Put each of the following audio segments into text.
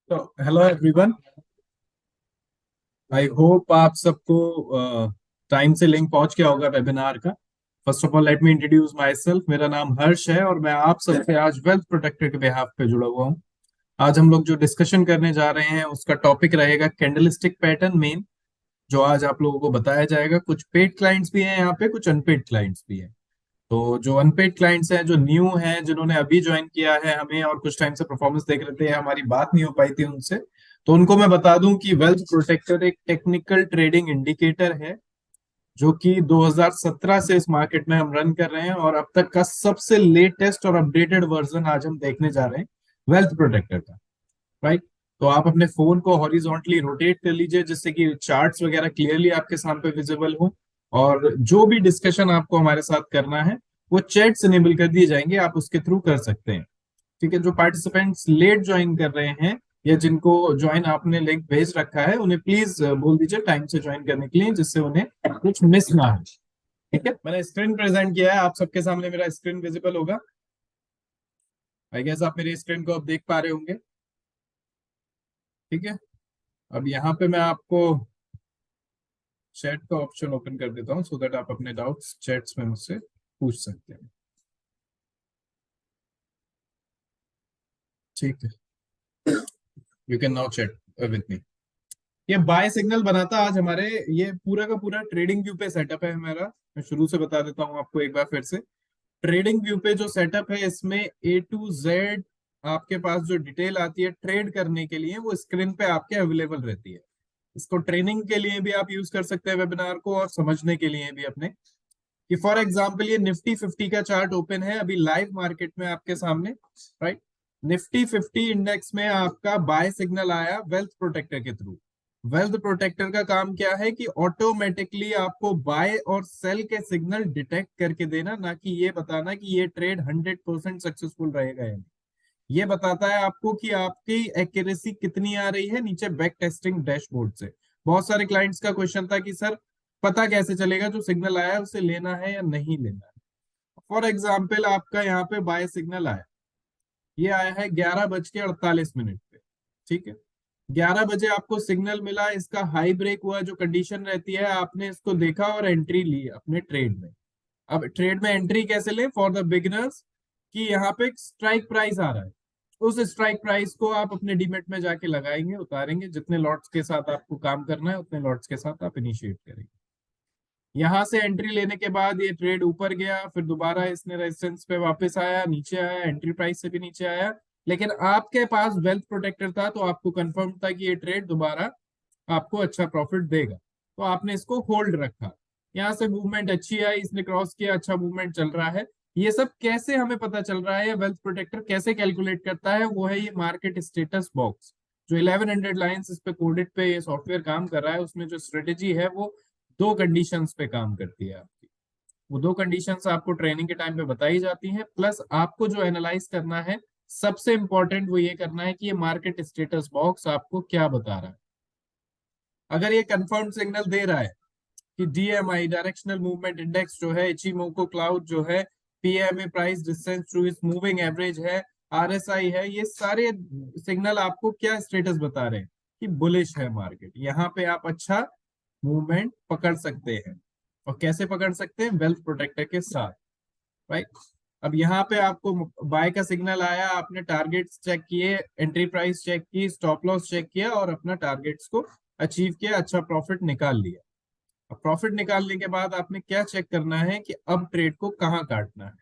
तो hello everyone. I hope आप सबको टाइम से लिंक पहुंच गया होगा वेबिनार का। First of all let me introduce my self. मेरा नाम हर्ष है और मैं आप सबसे आज वेल्थ प्रोटेक्टर के बिहाफ पे जुड़ा हुआ हूँ। आज हम लोग जो डिस्कशन करने जा रहे हैं उसका टॉपिक रहेगा कैंडलस्टिक पैटर्न मेन, जो आज आप लोगों को बताया जाएगा। कुछ पेड क्लाइंट्स भी हैं यहाँ पे, कुछ अनपेड क्लाइंट्स भी हैं। तो जो अनपेड क्लाइंट्स हैं, जो न्यू हैं, जिन्होंने अभी ज्वाइन किया है हमें और कुछ टाइम से परफॉर्मेंस देख रहे थे, हमारी बात नहीं हो पाई थी उनसे, तो उनको मैं बता दूं कि वेल्थ प्रोटेक्टर एक टेक्निकल ट्रेडिंग इंडिकेटर है जो कि 2017 से इस मार्केट में हम रन कर रहे हैं और अब तक का सबसे लेटेस्ट और अपडेटेड वर्जन आज हम देखने जा रहे हैं वेल्थ प्रोटेक्टर का। राइट। तो आप अपने फोन को हॉरिजॉन्टली रोटेट कर लीजिए जिससे कि चार्ट्स वगैरह क्लियरली आपके सामने विजिबल हो, और जो भी डिस्कशन आपको हमारे साथ करना है वो चैट्स इनेबल कर दिए जाएंगे, आप उसके थ्रू कर सकते हैं। ठीक है। जो पार्टिसिपेंट्स लेट ज्वाइन कर रहे हैं या जिनको ज्वाइन आपने लिंक भेज रखा है उन्हें प्लीज बोल दीजिए टाइम से ज्वाइन करने के लिए, जिससे उन्हें कुछ मिस ना हो। ठीक है। मैंने स्क्रीन प्रेजेंट किया है, आप सबके सामने मेरा स्क्रीन विजिबल होगा। आई गेस आप मेरी स्क्रीन को अब देख पा रहे होंगे। ठीक है। अब यहाँ पे मैं आपको चैट का ऑप्शन ओपन कर देता हूँ सो दैट आप अपने डाउट्स चैट्स में मुझसे पूछ सकते हैं। ठीक है। You can now chat with me. ये बाय सिग्नल बनाता आज हमारे, ये पूरा का पूरा ट्रेडिंग व्यू पे सेटअप है हमारा। मैं शुरू से बता देता हूँ आपको एक बार फिर से। ट्रेडिंग व्यू पे जो सेटअप है इसमें A to Z आपके पास जो डिटेल आती है ट्रेड करने के लिए वो स्क्रीन पे आपके अवेलेबल रहती है। इसको ट्रेनिंग के लिए भी आप यूज कर सकते हैं वेबिनार को, और समझने के लिए भी अपने, कि फॉर एग्जाम्पल ये निफ्टी 50 का चार्ट ओपन है अभी लाइव मार्केट में आपके सामने। राइट। निफ्टी 50 इंडेक्स में आपका बाय सिग्नल आया वेल्थ प्रोटेक्टर के थ्रू। वेल्थ प्रोटेक्टर का काम क्या है कि ऑटोमेटिकली आपको बाय और सेल के सिग्नल डिटेक्ट करके देना, ना कि ये बताना कि ये ट्रेड 100% सक्सेसफुल रहेगा या नहीं। ये बताता है आपको कि आपकी एक्यूरेसी कितनी आ रही है नीचे बैक टेस्टिंग डैशबोर्ड से। बहुत सारे क्लाइंट्स का क्वेश्चन था कि सर पता कैसे चलेगा जो सिग्नल आया है उसे लेना है या नहीं लेना है। फॉर एग्जाम्पल आपका यहाँ पे बाय सिग्नल आया, ये आया है 11:48 पे। ठीक है। 11 बजे आपको सिग्नल मिला, इसका हाई ब्रेक हुआ, जो कंडीशन रहती है आपने इसको देखा और एंट्री ली अपने ट्रेड में। अब ट्रेड में एंट्री कैसे लें फॉर द बिगिनर्स, कि यहाँ पे स्ट्राइक प्राइस आ रहा है, उस स्ट्राइक प्राइस को आप अपने डीमेट में जाके लगाएंगे, उतारेंगे। जितने लॉट्स के साथ आपको काम करना है उतने लॉट्स के साथ आप इनिशिएट करेंगे। यहां से एंट्री लेने के बाद ये ट्रेड ऊपर गया, फिर दोबारा इसने रेजिस्टेंस पे वापस आया, नीचे आया, एंट्री प्राइस से भी नीचे आया, लेकिन आपके पास वेल्थ प्रोटेक्टर था तो आपको कंफर्म था कि ये ट्रेड दोबारा आपको अच्छा प्रॉफिट देगा, तो आपने इसको होल्ड रखा। यहाँ से मूवमेंट अच्छी आई, इसने क्रॉस किया, अच्छा मूवमेंट चल रहा है। ये सब कैसे हमें पता चल रहा है, या वेल्थ प्रोटेक्टर कैसे कैलकुलेट करता है, वो है ये मार्केट स्टेटस बॉक्स। जो 1100 लाइंस इस पे कोडेड पे ये सॉफ्टवेयर काम कर रहा है, उसमें जो स्ट्रेटेजी है वो दो कंडीशंस पे काम करती है आपकी। वो दो कंडीशंस आपको ट्रेनिंग के टाइम पे बताई जाती हैं, प्लस आपको जो एनालाइज करना है सबसे इंपॉर्टेंट वो ये करना है कि ये मार्केट स्टेटस बॉक्स आपको क्या बता रहा है। अगर ये कंफर्म सिग्नल दे रहा है कि DMI डायरेक्शनल मूवमेंट इंडेक्स जो है, इचिमोको क्लाउड जो है, PMA प्राइस डिस्टेंस टू इस मूविंग एवरेज है, RSI है, ये सारे सिग्नल आपको क्या स्टेटस बता रहे हैं कि बुलिश है मार्केट, यहाँ पे आप अच्छा मूवमेंट पकड़ सकते हैं। और कैसे पकड़ सकते हैं? वेल्थ प्रोटेक्टर के साथ। राइट। अब यहाँ पे आपको बाय का सिग्नल आया, आपने टारगेट्स चेक किए, एंट्री प्राइस चेक की, स्टॉप लॉस चेक किया और अपना टारगेट्स को अचीव किया, अच्छा प्रॉफिट निकाल लिया। अब प्रॉफिट निकालने के बाद आपने क्या चेक करना है कि अब ट्रेड को कहाँ काटना है।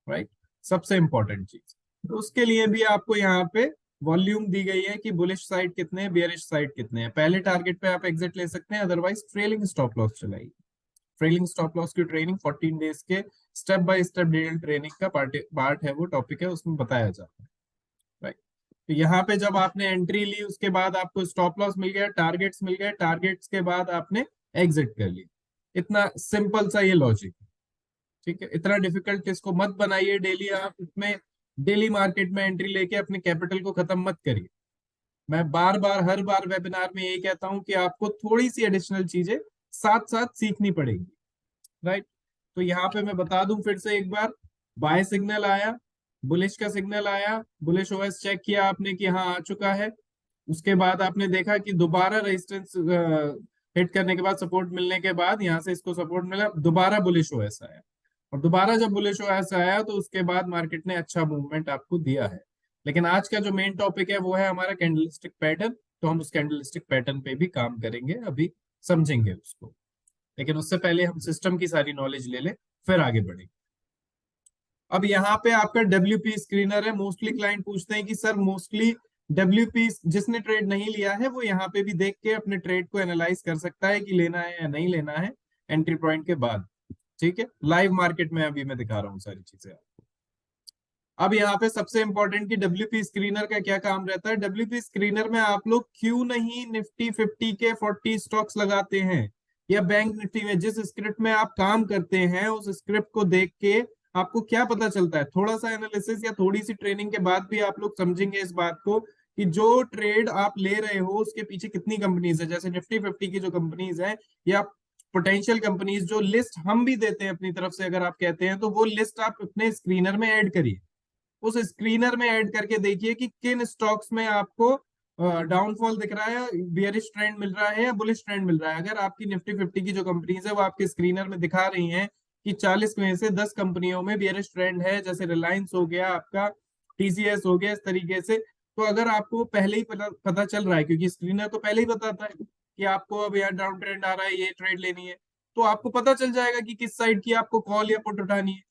राइट। सबसे इंपॉर्टेंट चीज, तो उसके लिए भी आपको यहाँ पे वॉल्यूम दी गई है कि बुलिश साइड कितने हैं, बेयरिश साइड कितने हैं। पहले टारगेट पे आप एग्जिट ले सकते हैं, अदरवाइज ट्रेलिंग स्टॉप लॉस चलाइए। ट्रेलिंग स्टॉप लॉस की ट्रेनिंग 14 डेज के step by step detail training का पार्ट है, वो टॉपिक है, उसमें बताया जाता है। राइट। तो यहाँ पे जब आपने एंट्री ली उसके बाद आपको स्टॉप लॉस मिल गया, टारगेट्स मिल गए, टारगेट्स के बाद आपने एग्जिट कर लिया। इतना सिंपल सा ये लॉजिक है। ठीक है। इतना डिफिकल्ट इसको मत बनाइए, डेली आप इसमें डेली मार्केट में एंट्री लेके अपने कैपिटल को खत्म मत करिए। मैं बार बार हर बार वेबिनार में यही कहता हूं कि आपको थोड़ी सी एडिशनल चीजें साथ साथ सीखनी पड़ेगी। राइट। तो यहाँ पे मैं बता दूं फिर से एक बार, बाय सिग्नल आया, बुलिश का सिग्नल आया, बुलिश ओएस चेक किया आपने कि हाँ आ चुका है, उसके बाद आपने देखा कि दोबारा रेजिस्टेंस हिट करने के बाद, सपोर्ट मिलने के बाद यहाँ से इसको सपोर्ट मिला, दोबारा बुलिश ओएस आया, और दोबारा जब बुलिश ओएस आया तो उसके बाद मार्केट ने अच्छा मूवमेंट आपको दिया है। लेकिन आज का जो मेन टॉपिक है वो है हमारा कैंडलस्टिक पैटर्न, तो हम उस कैंडलस्टिक पैटर्न पे भी काम करेंगे, अभी समझेंगे उसको। लेकिन उससे पहले हम सिस्टम की सारी नॉलेज ले लें, फिर आगे बढ़ेंगे। अब यहाँ पे आपका डब्ल्यूपी स्क्रीनर है। मोस्टली क्लाइंट पूछते हैं कि सर मोस्टली डब्ल्यूपी जिसने ट्रेड नहीं लिया है वो यहाँ पे भी देख के अपने ट्रेड को एनालाइज कर सकता है कि लेना है या नहीं लेना है एंट्री पॉइंट के बाद। ठीक है, लाइव मार्केट में अभी मैं दिखा रहा हूँ सारी चीजें आपको। अब यहाँ पे सबसे इंपॉर्टेंट कि डब्ल्यूपी स्क्रीनर का क्या काम रहता है। डब्ल्यूपी स्क्रीनर में आप लोग क्यों नहीं निफ्टी 50 के 40 स्टॉक्स लगाते हैं, या बैंक निफ्टी में जिस स्क्रिप्ट में आप काम करते हैं उस स्क्रिप्ट को देख के आपको क्या पता चलता है। थोड़ा सा एनालिसिस या थोड़ी सी ट्रेनिंग के बाद भी आप लोग समझेंगे इस बात को कि जो ट्रेड आप ले रहे हो उसके पीछे कितनी कंपनीज है। जैसे निफ्टी 50 की जो कंपनीज है या पोटेंशियल कंपनीज, जो लिस्ट हम भी देते हैं अपनी तरफ से, अगर आप कहते हैं तो वो लिस्ट आप अपने स्क्रीनर में ऐड करिए। उस स्क्रीनर में ऐड करके देखिए कि किन स्टॉक्स में आपको डाउनफॉल दिख रहा है, बियरिश ट्रेंड मिल रहा है या बुलिश ट्रेंड मिल रहा है। अगर आपकी निफ्टी 50 की जो कंपनीज है वो आपके स्क्रीनर में दिखा रही हैं कि 40 में से 10 कंपनियों में बियरिश ट्रेंड है, जैसे रिलायंस हो गया, आपका टीसीएस हो गया, इस तरीके से, तो अगर आपको पहले ही पता चल रहा है, क्योंकि स्क्रीनर तो पहले ही बताता है कि आपको अब यार डाउन ट्रेंड आ रहा है, ये ट्रेड लेनी है, तो आपको पता चल जाएगा कि किस साइड की आपको कॉल या पुट उठानी है।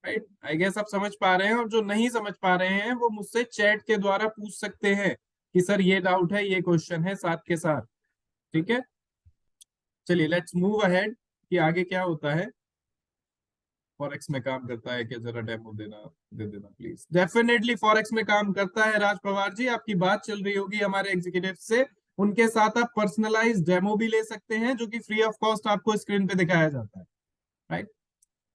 राइट, आई गेस आप समझ पा रहे हैं। और जो नहीं समझ पा रहे हैं वो मुझसे चैट के द्वारा पूछ सकते हैं कि सर ये डाउट है, ये क्वेश्चन है, साथ के साथ। ठीक है, चलिए लेट्स मूव अहेड कि आगे क्या होता है। फॉरेक्स में काम करता है क्या, जरा डेमो दे देना प्लीज। डेफिनेटली फॉरेक्स में काम करता है राज पवार जी, आपकी बात चल रही होगी हमारे एग्जीक्यूटिव से, उनके साथ आप पर्सनलाइज डेमो भी ले सकते हैं जो कि फ्री ऑफ कॉस्ट आपको स्क्रीन पे दिखाया जाता है। राइट,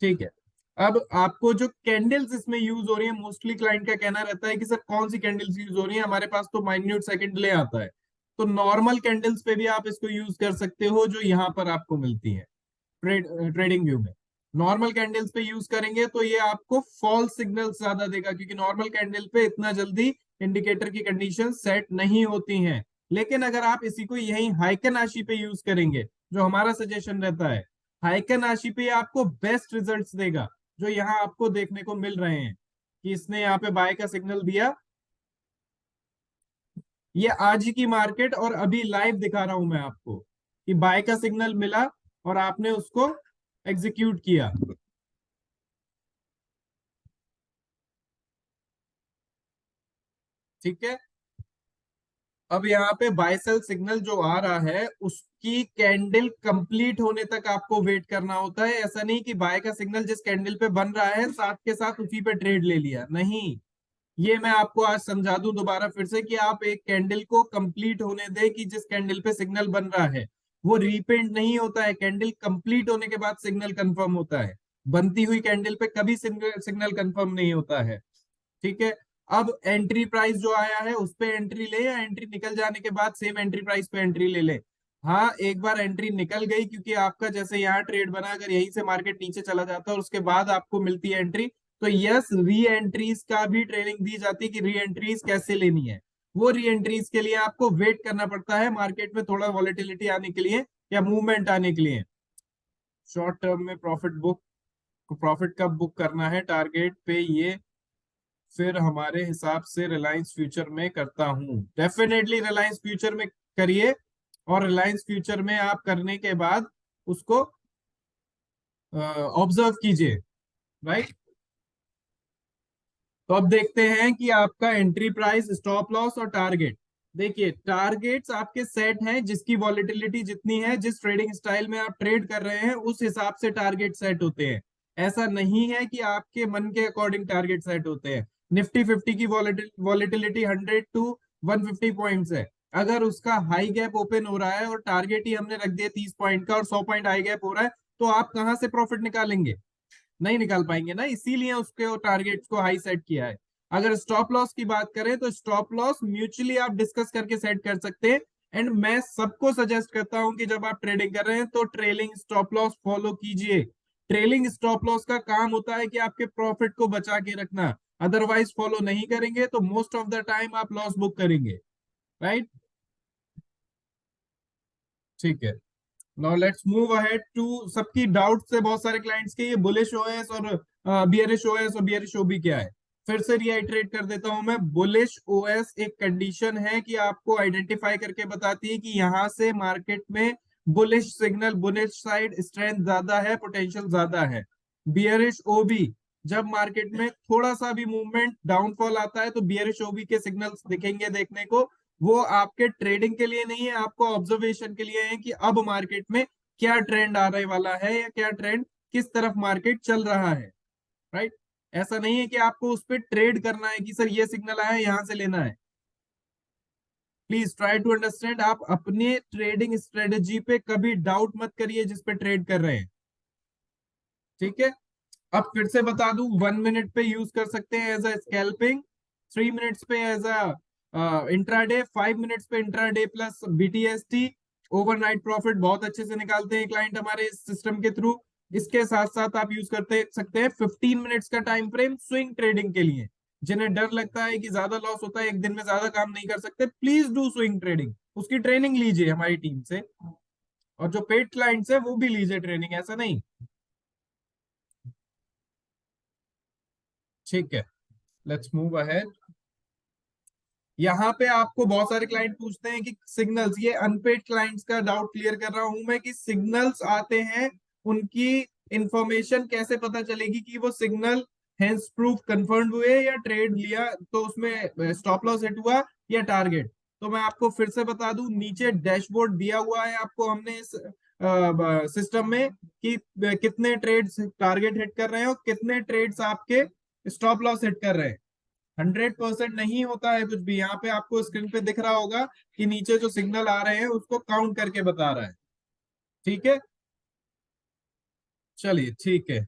ठीक है। अब आपको जो कैंडल्स इसमें यूज हो रही है, मोस्टली क्लाइंट का कहना रहता है कि सर कौन सी कैंडल्स यूज हो रही है, हमारे पास तो माइन्यूट सेकंड डिले आता है। तो नॉर्मल कैंडल्स पे भी आप इसको यूज कर सकते हो जो यहाँ पर आपको मिलती है ट्रेडिंग व्यू में। नॉर्मल कैंडल्स पे यूज करेंगे तो ये आपको फॉल्स सिग्नल ज्यादा देगा, क्योंकि नॉर्मल कैंडल पे इतना जल्दी इंडिकेटर की कंडीशन सेट नहीं होती हैं। लेकिन अगर आप इसी को यही हाइकन आशी पे यूज करेंगे, जो हमारा सजेशन रहता है, हाइकन आशी पे आपको बेस्ट रिजल्ट्स देगा, जो यहाँ आपको देखने को मिल रहे हैं कि इसने यहाँ पे बाय का सिग्नल दिया। ये आज की मार्केट और अभी लाइव दिखा रहा हूं मैं आपको कि बाय का सिग्नल मिला और आपने उसको एग्जीक्यूट किया। ठीक है, अब यहाँ पे बाय सेल सिग्नल जो आ रहा है उसकी कैंडल कंप्लीट होने तक आपको वेट करना होता है। ऐसा नहीं कि बाय का सिग्नल जिस कैंडल पे बन रहा है साथ के साथ उसी पे ट्रेड ले लिया, नहीं। ये मैं आपको आज समझा दूं दोबारा फिर से कि आप एक कैंडल को कंप्लीट होने दें, कि जिस कैंडल पे सिग्नल बन रहा है वो रीपेंट नहीं होता है। कैंडल कंप्लीट होने के बाद सिग्नल कंफर्म होता है, बनती हुई कैंडल पे कभी सिग्नल कंफर्म नहीं होता है। ठीक है, अब एंट्री प्राइस जो आया है उस पे एंट्री ले, या एंट्री निकल जाने के बाद सेम एंट्री प्राइस पे एंट्री ले ले। हाँ, एक बार एंट्री निकल गई, क्योंकि आपका जैसे यहाँ ट्रेड बना, अगर यहीं से मार्केट नीचे चला जाता है और उसके बाद आपको मिलती है एंट्री, तो यस, री एंट्रीज का भी ट्रेनिंग दी जाती है कि री एंट्रीज कैसे लेनी है। वो री एंट्रीज के लिए आपको वेट करना पड़ता है मार्केट में थोड़ा वॉलेटिलिटी आने के लिए या मूवमेंट आने के लिए। शॉर्ट टर्म में प्रॉफिट कब बुक करना है, टारगेट पे ये फिर हमारे हिसाब से रिलायंस फ्यूचर में करता हूं। डेफिनेटली रिलायंस फ्यूचर में करिए, और रिलायंस फ्यूचर में आप करने के बाद उसको ऑब्जर्व कीजिए। राइट, तो अब देखते हैं कि आपका एंट्री प्राइस, स्टॉप लॉस और टारगेट। देखिए, टारगेट्स आपके सेट हैं, जिसकी वॉलेटिलिटी जितनी है, जिस ट्रेडिंग स्टाइल में आप ट्रेड कर रहे हैं उस हिसाब से टारगेट सेट होते हैं। ऐसा नहीं है कि आपके मन के अकॉर्डिंग टारगेट सेट होते हैं। निफ्टी 50 की वॉलेटिलिटी 100 to 150 पॉइंट्स है। अगर उसका हाई गैप ओपन हो रहा है और टारगेट ही हमने रख दिया 30 पॉइंट का और 100 पॉइंट हाई गैप हो रहा है, तो आप कहां से प्रॉफिट निकालेंगे? नहीं निकाल पाएंगे ना, इसीलिए उसके टारगेट्स को हाई सेट किया है। अगर स्टॉप लॉस की बात करें तो स्टॉप लॉस म्यूचुअली आप डिस्कस करके सेट कर सकते हैं। एंड मैं सबको सजेस्ट करता हूं कि जब आप ट्रेडिंग कर रहे हैं तो ट्रेलिंग स्टॉप लॉस फॉलो कीजिए। ट्रेलिंग स्टॉप लॉस का काम होता है कि आपके प्रॉफिट को बचा के रखना, अदरवाइज फॉलो नहीं करेंगे तो मोस्ट ऑफ द टाइम आप लॉस बुक करेंगे। राइट, ठीक है। Now let's move ahead to सबकी डाउट से, बहुत सारे क्लाइंट्स के, ये बुलिश ओएस और बियरिश ओएस और बियरिश ओबी क्या है। फिर से रिआइटरेट कर देता हूं मैं, बुलिश ओएस एक कंडीशन है कि आपको आइडेंटिफाई करके बताती है कि यहां से मार्केट में bullish signal, bullish side strength ज्यादा है, पोटेंशियल ज्यादा है। बियरिश ओबी, जब मार्केट में थोड़ा सा भी मूवमेंट डाउनफॉल आता है तो बियरिश ओबी के सिग्नल्स दिखेंगे देखने को। वो आपके ट्रेडिंग के लिए नहीं है, आपको ऑब्जर्वेशन के लिए है कि अब मार्केट में क्या ट्रेंड आने वाला है या क्या ट्रेंड, किस तरफ मार्केट चल रहा है। राइट, ऐसा नहीं है कि आपको उस पर ट्रेड करना है कि सर ये सिग्नल आया यहां से लेना है। प्लीज ट्राई टू अंडरस्टैंड, आप अपने ट्रेडिंग स्ट्रेटेजी पे कभी डाउट मत करिए जिस पे ट्रेड कर रहे हैं। ठीक है, अब फिर से बता दूं, 1 मिनट पे यूज कर सकते हैं एज अ स्कैल्पिंग, 3 मिनट्स पे एज अ इंट्राडे, 5 मिनट्स पे intraday plus BTST. Overnight profit बहुत अच्छे से निकालते हैं क्लाइंट हमारे इस सिस्टम के थ्रू। इसके साथ साथ आप यूज करते सकते हैं 15 मिनट्स का टाइम फ्रेम स्विंग ट्रेडिंग के लिए। जिन्हें डर लगता है कि ज्यादा लॉस होता है, एक दिन में ज्यादा काम नहीं कर सकते, प्लीज डू स्विंग ट्रेडिंग, उसकी ट्रेनिंग लीजिए हमारी टीम से। और जो पेड क्लाइंट्स है वो भी लीजिए ट्रेनिंग, ऐसा नहीं। ठीक है, लेट्स मूव अहेड। यहाँ पे आपको बहुत सारे क्लाइंट पूछते हैं कि सिग्नल्स, ये अनपेड क्लाइंट्स का डाउट क्लियर कर रहा हूं मैं कि सिग्नल्स आते हैं, उनकी इंफॉर्मेशन कैसे पता चलेगी कि वो सिग्नल हेंस प्रूफ कंफर्म हुए या ट्रेड लिया तो उसमें स्टॉप लॉस हिट हुआ या टारगेट। तो मैं आपको फिर से बता दूं, नीचे डैशबोर्ड दिया हुआ है आपको हमने इस सिस्टम में कि कितने ट्रेड्स टारगेट हिट कर रहे हैं और कितने ट्रेड्स आपके स्टॉप लॉस हिट कर रहे हैं। 100% नहीं होता है कुछ भी, यहाँ पे आपको स्क्रीन पे दिख रहा होगा कि नीचे जो सिग्नल आ रहे हैं उसको काउंट करके बता रहा है। ठीक है, चलिए ठीक है।